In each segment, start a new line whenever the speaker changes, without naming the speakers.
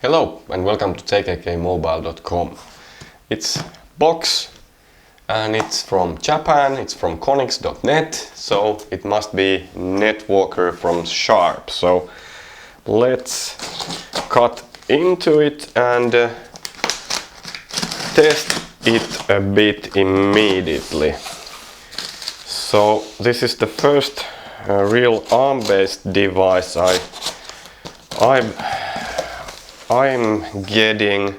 Hello and welcome to kkmobile.com. It's box and it's from Japan, it's from Konix.net, so it must be NetWalker from Sharp. So let's cut into it and test it a bit immediately. So this is the first real ARM-based device I'm getting,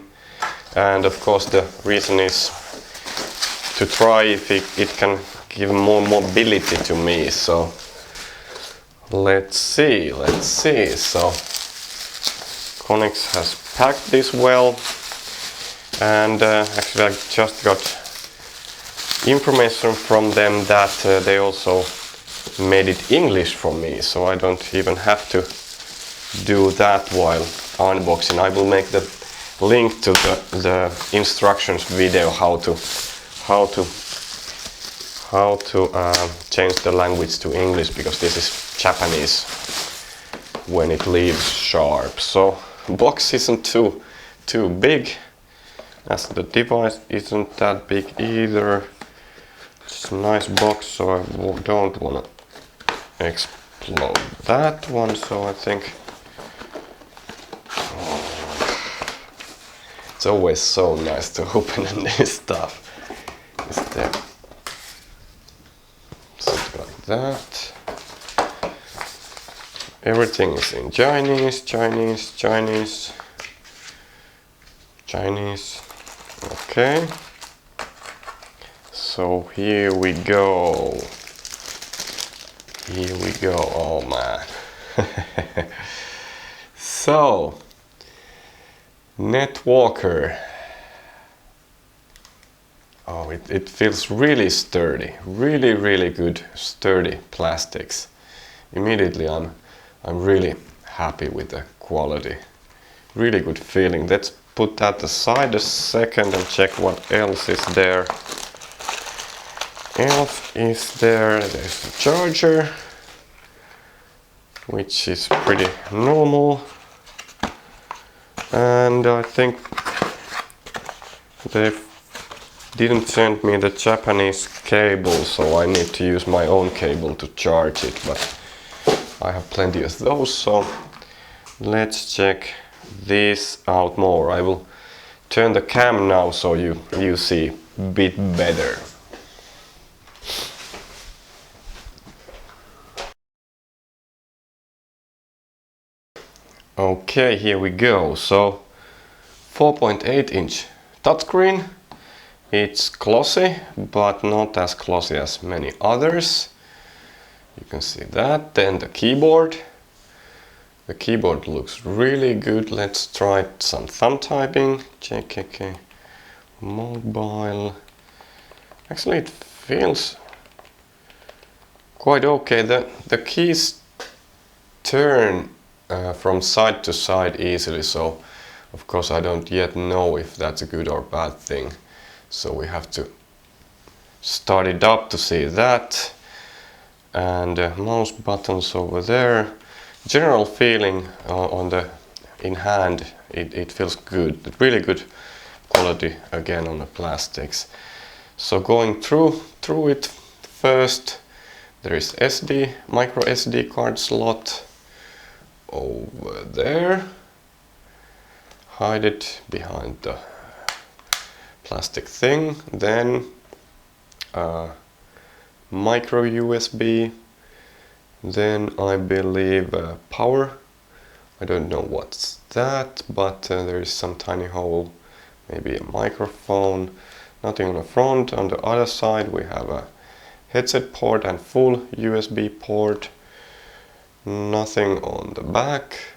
and of course the reason is to try if it can give more mobility to me. So let's see. So Konix has packed this well, and actually I just got information from them that they also made it English for me, so I don't even have to do that while unboxing. I will make the link to the instructions video how to change the language to English, because this is Japanese when it leaves Sharp. So box isn't too big, as the device isn't that big either. It's a nice box, so I don't want to explode that one. So I think it's always so nice to open this stuff. Is there something like that? Everything is in Chinese. Okay. So here we go. Oh man. So NetWalker. Oh, it feels really sturdy. Really good sturdy plastics. Immediately I'm really happy with the quality. Really good feeling. Let's put that aside a second and check what else is there. There's the charger, which is pretty normal. And I think they didn't send me the Japanese cable, so I need to use my own cable to charge it, but I have plenty of those, so let's check this out more. I will turn the cam now so you see a bit better. Okay, here we go. So 4.8-inch touchscreen. It's glossy, but not as glossy as many others. You can see that. Then the keyboard. The keyboard looks really good. Let's try some thumb typing. JKK Mobile. Actually, it feels quite okay. The keys turn from side to side easily, so of course I don't yet know if that's a good or bad thing, so we have to start it up to see that. And mouse buttons over there. General feeling in hand, it feels good. Really good quality again on the plastics. So going through it first, there is micro SD card slot over there. Hide it behind the plastic thing. Then micro USB. Then I believe power. I don't know what's that, but there is some tiny hole, maybe a microphone. Nothing on the front. On the other side we have a headset port and full USB port. Nothing on the back.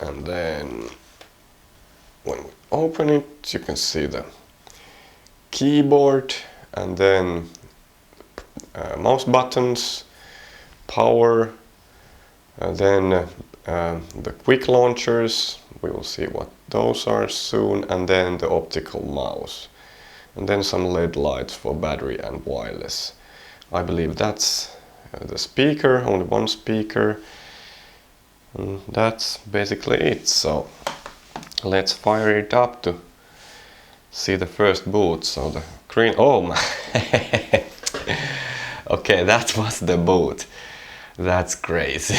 And then when we open it, you can see the keyboard, and then mouse buttons, power, then the quick launchers. We will see what those are soon, and then the optical mouse, and then some LED lights for battery and wireless. I believe that's the speaker, only one speaker. And that's basically it. So let's fire it up to see the first boot. So the green, oh my, okay, that was the boot. That's crazy.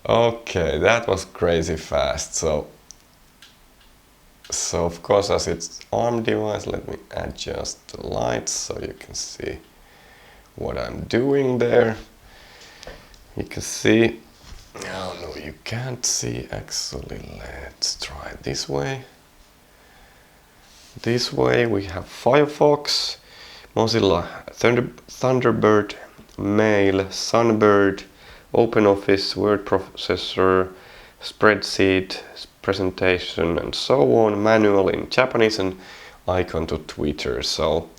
Okay, that was crazy fast. So of course, as it's ARM device, let me adjust the lights so you can see what I'm doing there. You can see, oh no, you can't see actually. Let's try it this way. This way we have Firefox, Mozilla Thunderbird, Mail, Sunbird, OpenOffice, word processor, spreadsheet, presentation, and so on, manual in Japanese, and icon to Twitter. So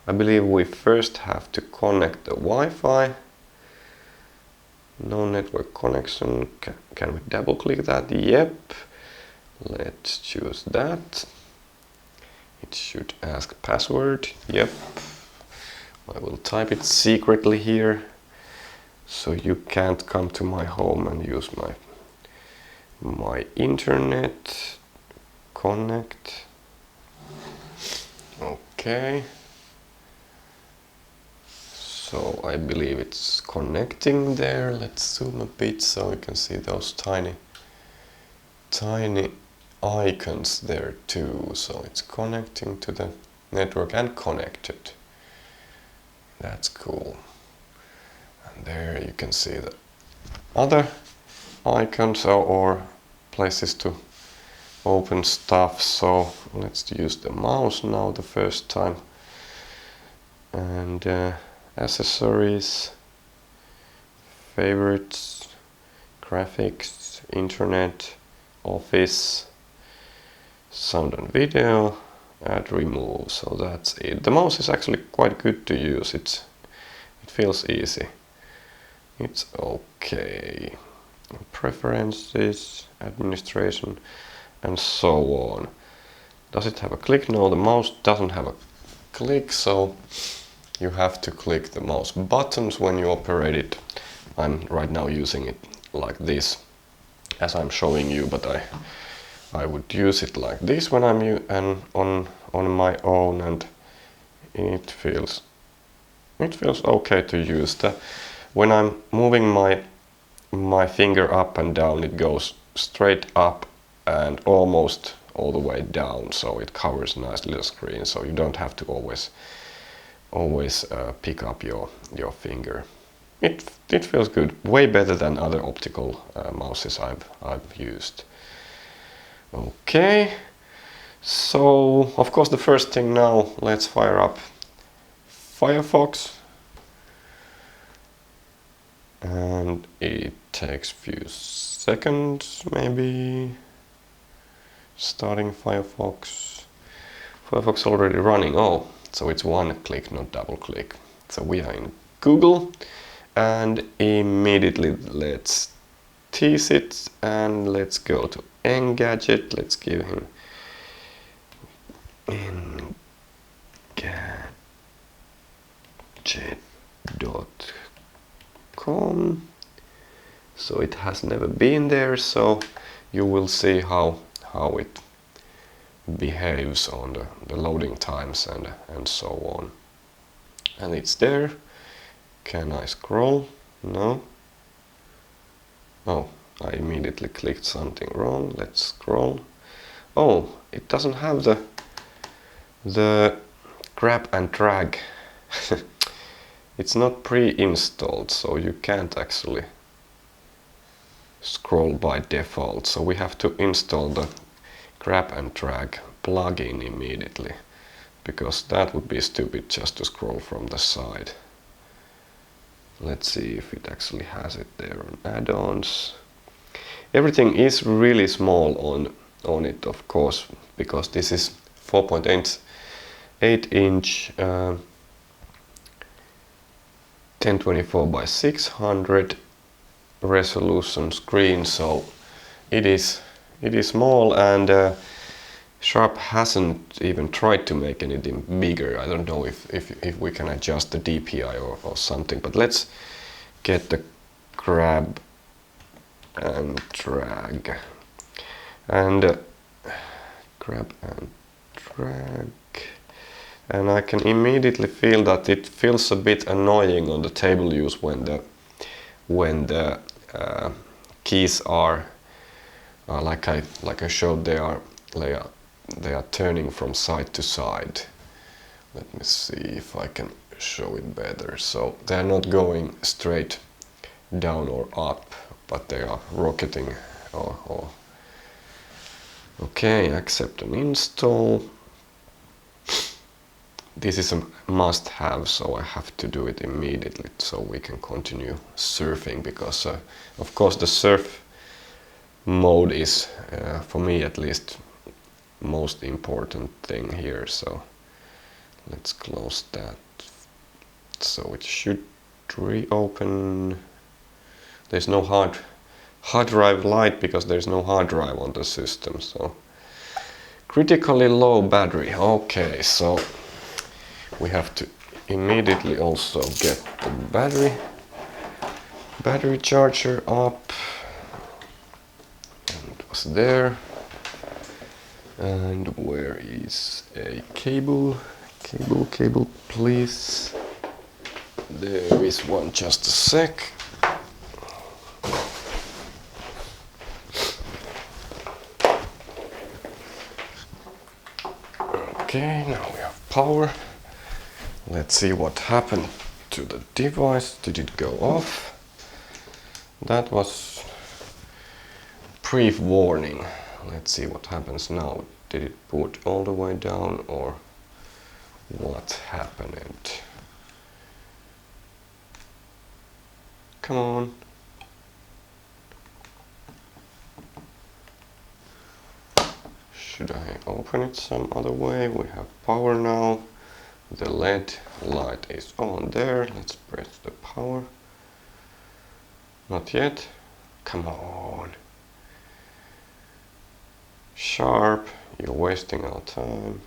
I believe we first have to connect the Wi-Fi. No network connection. Can we double click that? Yep. Let's choose that. It should ask password. Yep. I will type it secretly here so you can't come to my home and use my internet. Connect. Okay. So I believe it's connecting there. Let's zoom a bit so you can see those tiny icons there too. So it's connecting to the network and connected. That's cool. And there you can see the other icons or places to open stuff. So let's use the mouse now the first time. And accessories, favorites, graphics, internet, office, sound and video, add, remove. So that's it. The mouse is actually quite good to use. It feels easy. It's okay. Preferences, administration, and so on. Does it have a click? No, the mouse doesn't have a click, so you have to click the mouse buttons when you operate it. I'm right now using it like this as I'm showing you, but I would use it like this when I'm on my own, and it feels okay to use. When I'm moving my finger up and down, it goes straight up and almost all the way down, so it covers a nice little screen, so you don't have to always pick up your finger. It feels good, way better than other optical mouses I've used. Okay, so of course the first thing now, let's fire up Firefox, and it takes few seconds maybe. Starting Firefox already running. Oh, so it's one click, not double click. So we are in Google, and immediately let's tease it and let's go to Engadget. Let's give him engadget.com. So it has never been there, so you will see how it behaves on the loading times and so on. And it's there. Can I scroll? No. Oh, I immediately clicked something wrong. Let's scroll. Oh, it doesn't have the grab and drag. It's not pre-installed, so you can't actually scroll by default. So we have to install the grab and drag plugin immediately, because that would be stupid just to scroll from the side. Let's see if it actually has it there on add-ons. Everything is really small on it, of course, because this is 4.8 inch 1024 by 600 resolution screen, so it is small, and Sharp hasn't even tried to make anything bigger. I don't know if we can adjust the DPI or something, but let's get the grab and drag. And grab and drag. And I can immediately feel that it feels a bit annoying on the table use when the keys are like I showed, they are turning from side to side. Let me see if I can show it better. So they're not going straight down or up, but they are rocketing. Okay, accept and install. This is a must-have, so I have to do it immediately so we can continue surfing, because of course the surf mode is, for me at least, most important thing here. So let's close that. So it should reopen. There's no hard drive light because there's no hard drive on the system. So critically low battery. Okay, so we have to immediately also get the battery charger up. And it was there. And where is a cable? Cable, please. There is one, just a sec. Okay, now we have power. Let's see what happened to the device. Did it go off? That was brief warning. Let's see what happens now. Did it boot all the way down, or what happened? Come on. Should I open it some other way? We have power now. The LED light is on there. Let's press the power. Not yet. Come on. Sharp, you're wasting our time.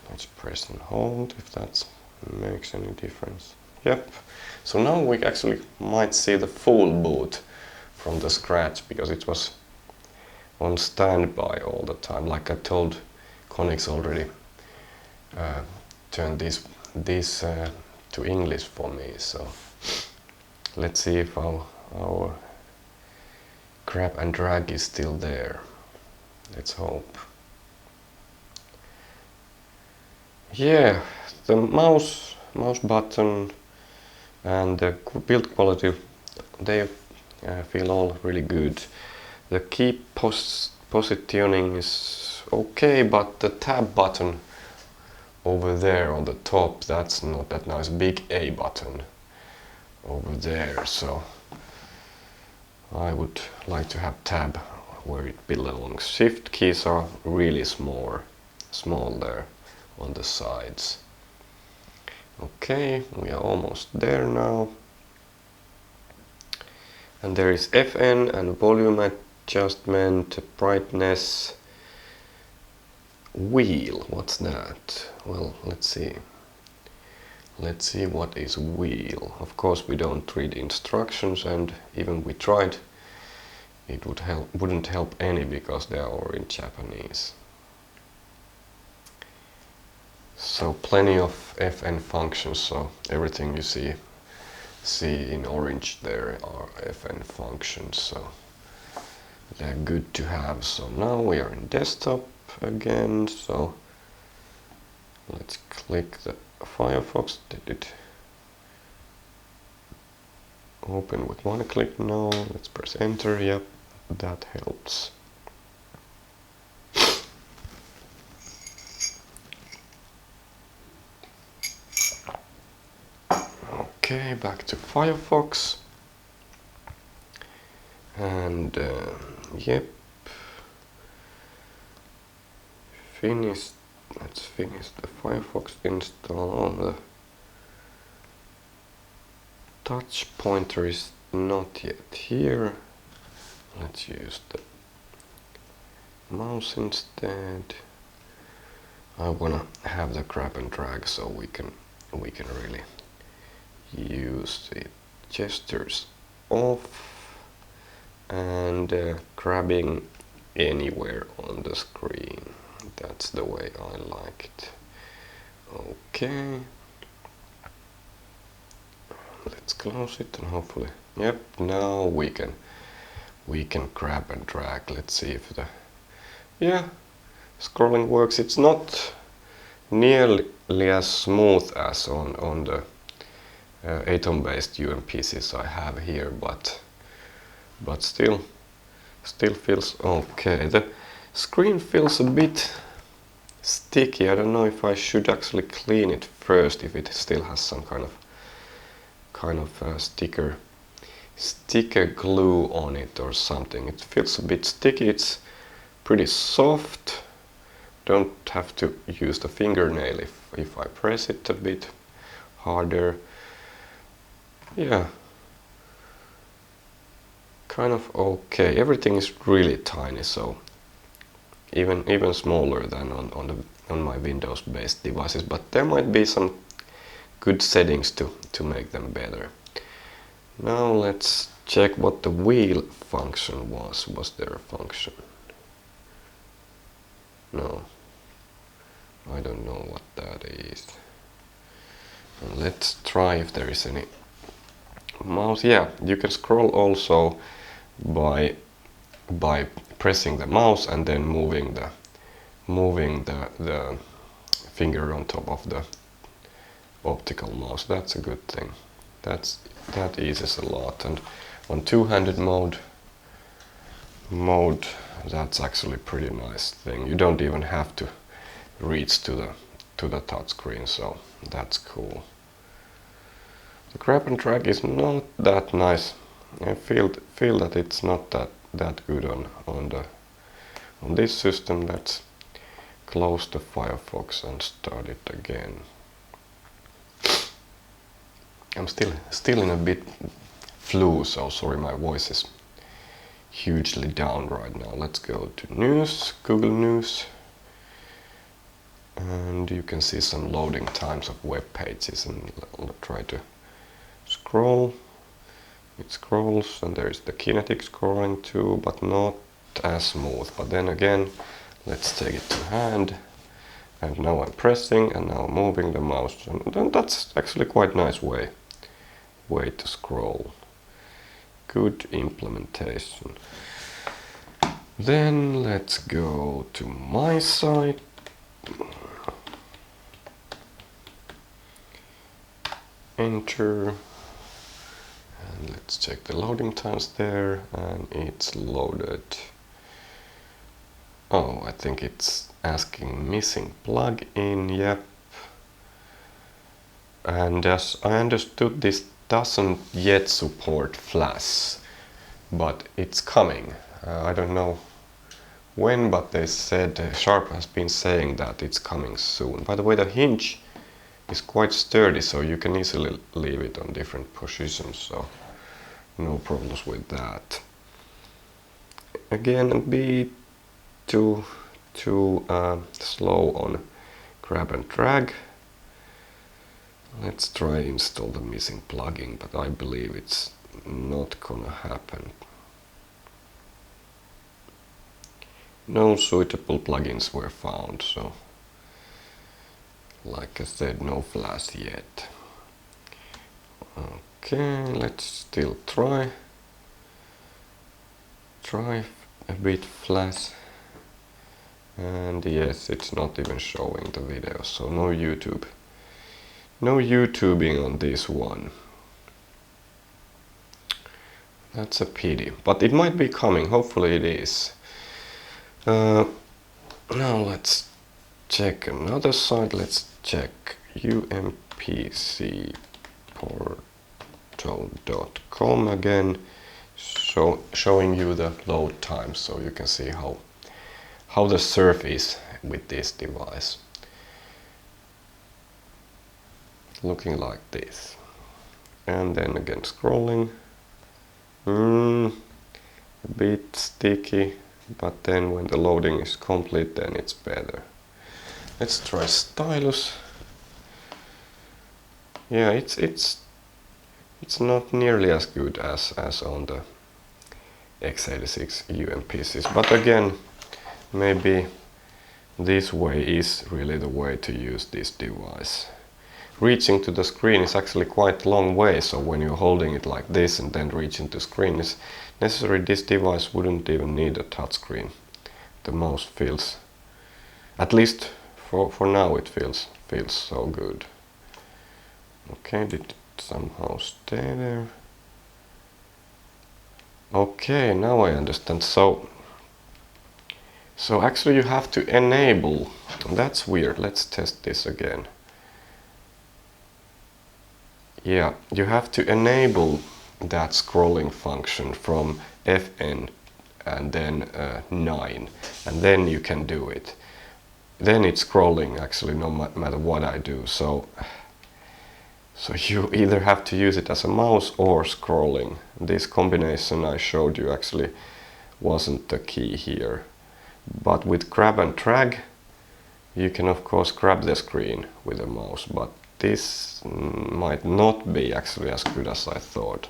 Let's press and hold if that makes any difference. Yep. So now we actually might see the full boot from the scratch, because it was on standby all the time. Like I told, Conix already turned this to English for me. So let's see if our grab and drag is still there. Let's hope. Yeah, the mouse button and the build quality, they feel all really good. The key positioning is okay, but the tab button over there on the top, that's not that nice. Big A button over there, so I would like to have tab where it belongs. Shift keys are really small there on the sides. Okay, we are almost there now. And there is FN and volume adjustment, brightness, wheel. What's that? Well, let's see. Let's see what is wheel. Of course, we don't read instructions, and even we tried, it wouldn't help any because they are all in Japanese. So plenty of FN functions. So everything you see in orange there are FN functions. So they're good to have. So now we are in desktop again. So let's click the Firefox. Did it open with one click? No. Let's press enter. Yep, that helps. Okay, back to Firefox. And yep, finished. Let's finish the Firefox install. On the touch pointer is not yet here. Let's use the mouse instead. I wanna have the grab and drag so we can really use the gestures off and grabbing anywhere on the screen. That's the way I like it. Okay. Let's close it and hopefully, yep, now we can grab and drag. Let's see if the, yeah, scrolling works. It's not nearly as smooth as on the Atom-based UMPCs I have here, but still feels okay. The screen feels a bit sticky. I don't know if I should actually clean it first, if it still has some kind of sticker glue on it or something. It feels a bit sticky. It's pretty soft. Don't have to use the fingernail if I press it a bit harder. Yeah, kind of okay. Everything is really tiny, so even smaller than on my Windows-based devices. But there might be some good settings to make them better. Now let's check what the wheel function was. Was there a function? No, I don't know what that is. And let's try if there is any mouse. Yeah, you can scroll also by pressing the mouse and then moving the finger on top of the optical mouse. That's a good thing. That eases a lot. And on two-handed mode, that's actually a pretty nice thing. You don't even have to reach to the touch screen, so that's cool. The grab and drag is not that nice. I feel that it's not that good on this system. Let's close the Firefox and start it again. I'm still in a bit flu, so sorry, my voice is hugely down right now. Let's go to News, Google News, and you can see some loading times of web pages, and I'll try to scroll. It scrolls, and there is the kinetic scrolling too, but not as smooth. But then again, let's take it to hand, and now I'm pressing and now moving the mouse, and that's actually quite nice way to scroll. Good implementation. Then let's go to my site. Enter. And let's check the loading times there, and it's loaded. Oh, I think it's asking missing plugin. Yep. And as I understood, this doesn't yet support Flash, but it's coming. I don't know when, but they said Sharp has been saying that it's coming soon. By the way, the hinge is quite sturdy, so you can easily leave it on different positions, so no problems with that. Again, a bit too slow on grab and drag. Let's try install the missing plugin, but I believe it's not gonna happen. No suitable plugins were found, so like I said, no Flash yet. Okay, let's still try a bit Flash, and yes, it's not even showing the video, so no YouTube. No YouTubing on this one. That's a pity, but it might be coming. Hopefully it is. Now let's check another site. Let's check umpcportal.com again, showing you the load time, so you can see how the surf is with this device. Looking like this, and then again scrolling, a bit sticky, but then when the loading is complete, then it's better. Let's try Stylus. Yeah, it's it's not nearly as good as on the x86 UMPCs. But again, maybe this way is really the way to use this device. Reaching to the screen is actually quite a long way, so when you're holding it like this and then reaching to the screen is necessary. This device wouldn't even need a touchscreen. The mouse feels, at least for now, it feels so good. Okay, did it somehow stay there? Okay, now I understand. So actually you have to enable, that's weird, let's test this again. Yeah, you have to enable that scrolling function from Fn and then 9, and then you can do it. Then it's scrolling actually no matter what I do. So you either have to use it as a mouse or scrolling. This combination I showed you actually wasn't the key here. But with grab and drag, you can of course grab the screen with a mouse, but this might not be actually as good as I thought.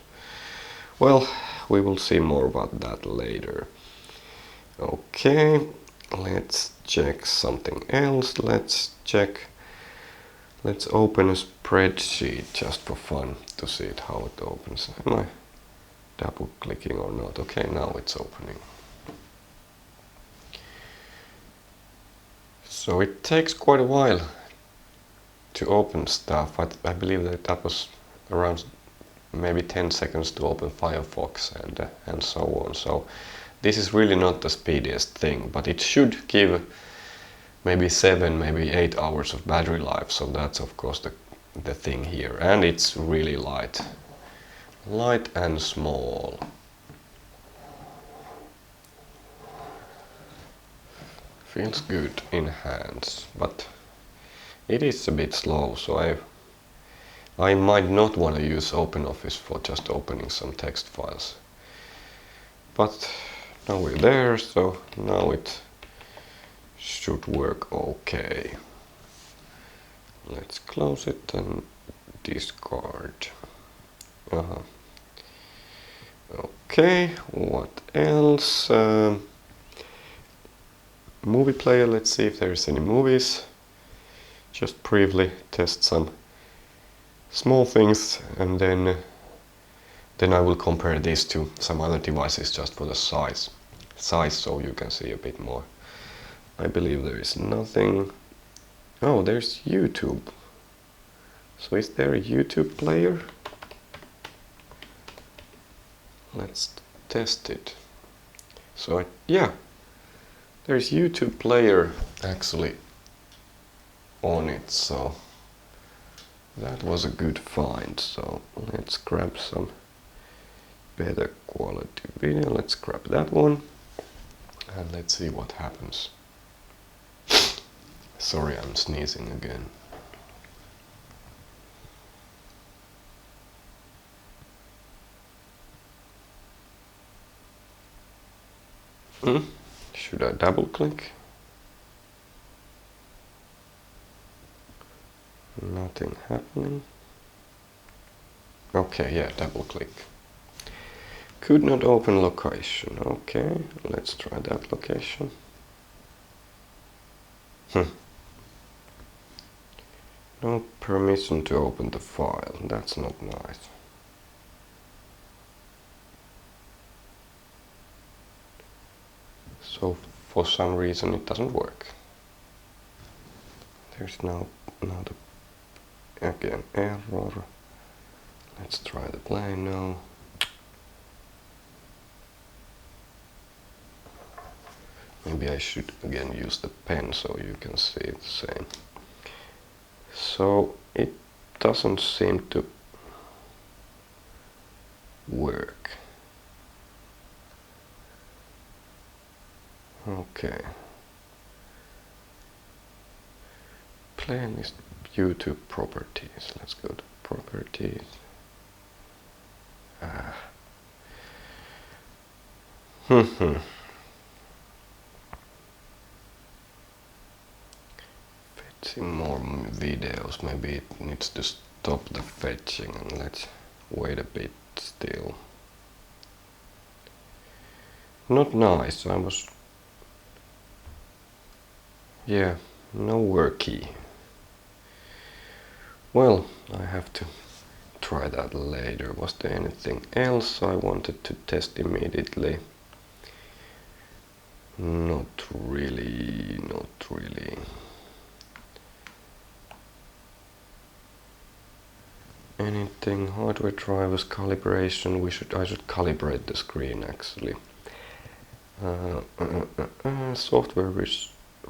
Well, we will see more about that later. Okay, let's check something else. Let's open a spreadsheet just for fun to see it, how it opens. Am I double clicking or not? Okay, now it's opening. So it takes quite a while to open stuff. I believe that was around maybe 10 seconds to open Firefox and so on. So this is really not the speediest thing, but it should give maybe 7, maybe 8 hours of battery life. So that's of course the thing here. And it's really light and small. Feels good in hands, but it is a bit slow, so I might not want to use OpenOffice for just opening some text files. But now we're there, so now it should work okay. Let's close it and discard. Okay, what else? Movie player, let's see if there's any movies. Just briefly test some small things, and then I will compare this to some other devices just for the size, so you can see a bit more. I believe there is nothing. Oh, there's YouTube. So is there a YouTube player? Let's test it. So yeah, there's YouTube player actually on it, so that was a good find. So let's grab some better quality video. Let's grab that one and let's see what happens. Sorry, I'm sneezing again. Should I double click? Nothing happening. Okay, yeah, double click. Could not open location. Okay, let's try that location. No permission to open the file. That's not nice. So for some reason it doesn't work. There's now another again error. Let's try the play now. Maybe I should again use the pen so you can see it the same. So it doesn't seem to work. Okay. Playlist YouTube properties. Let's go to properties. Fetching more videos. Maybe it needs to stop the fetching, and let's Wait a bit still. Not nice. Yeah, no work key. Well, I have to try that later. Was there anything else I wanted to test immediately? Not really, not really. Anything? Hardware drivers, calibration. I should calibrate the screen actually. Software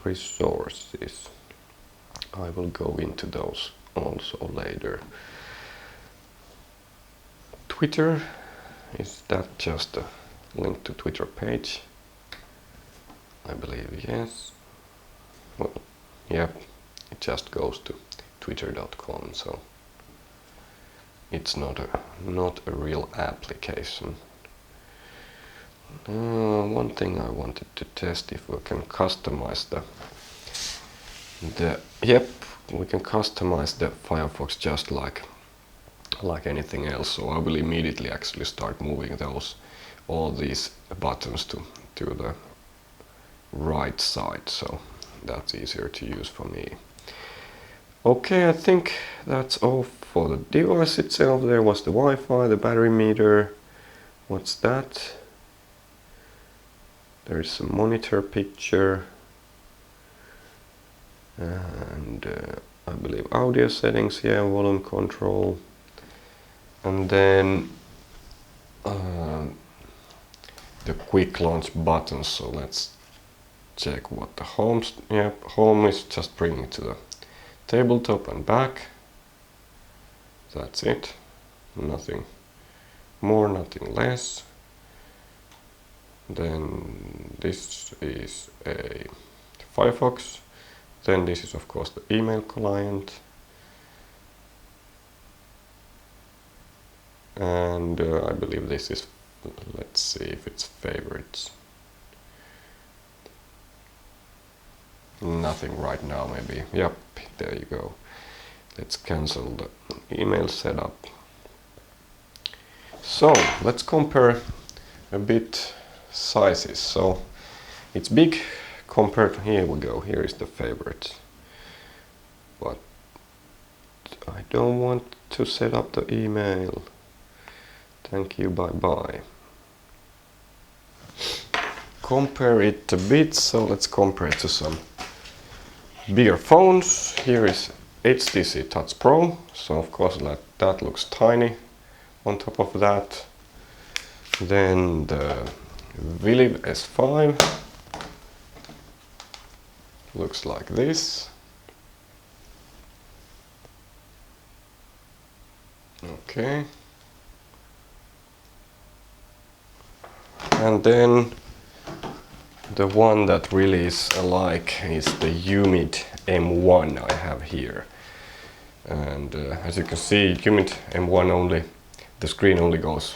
resources. I will go into those also later. Twitter, is that just a link to Twitter page? I believe yes. Well, yeah, it just goes to twitter.com, so it's not a real application. One thing I wanted to test if we can customize yep, we can customize the Firefox just like anything else. So I will immediately actually start moving all these buttons to the right side, so that's easier to use for me. Okay, I think that's all for the device itself. There was the Wi-Fi, the battery meter. What's that? There's a monitor picture, and I believe audio settings, yeah, volume control, and then the quick launch buttons. So let's check what the home is just bringing to the tabletop and back. That's it. Nothing more, nothing less. Then this is a Firefox. Then this is of course the email client. And I believe this is, let's see if it's favorites. Nothing right now, maybe. Yep, there you go. Let's cancel the email setup. So let's compare a bit sizes. So it's big compared to, here we go, here is the favorites. But I don't want to set up the email. Thank you, bye bye. Compare it a bit, so let's compare it to some bigger phones. Here is HTC Touch Pro, so of course that looks tiny on top of that. Then the Vilib S5 looks like this. Okay. And then the one that really is alike is the Humid M1 I have here. And as you can see, Humid M1 only, the screen only goes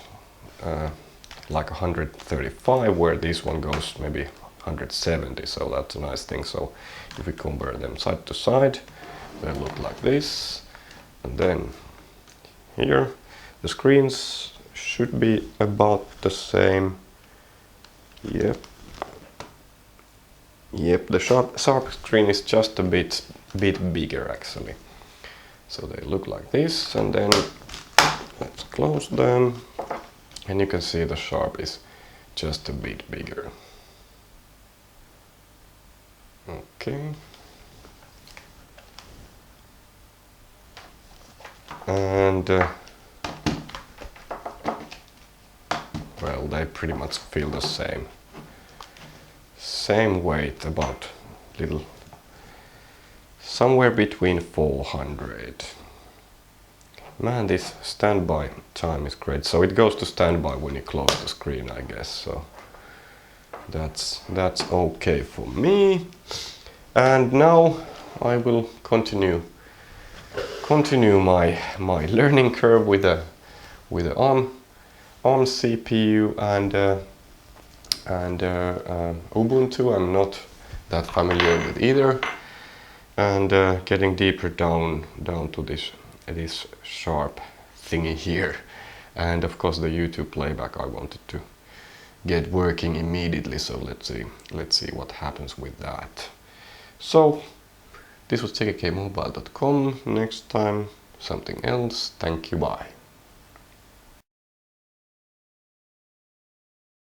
like 135, where this one goes maybe 170, so that's a nice thing. So if we compare them side to side, they look like this. And then here the screens should be about the same. Yep, the sharp screen is just a bit bigger actually. So they look like this, and then let's close them, and you can see the sharp is just a bit bigger. Okay. And well, they pretty much feel the same weight, about little somewhere between 400. Man, this standby time is great. So it goes to standby when you close the screen, I guess. So that's okay for me. And now I will continue my learning curve with the ARM CPU and Ubuntu. I'm not that familiar with either, and getting deeper down to this sharp thingy here. And of course the YouTube playback I wanted to get working immediately, so let's see what happens with that. So this was tkmobile.com. Next time something else. Thank you, bye.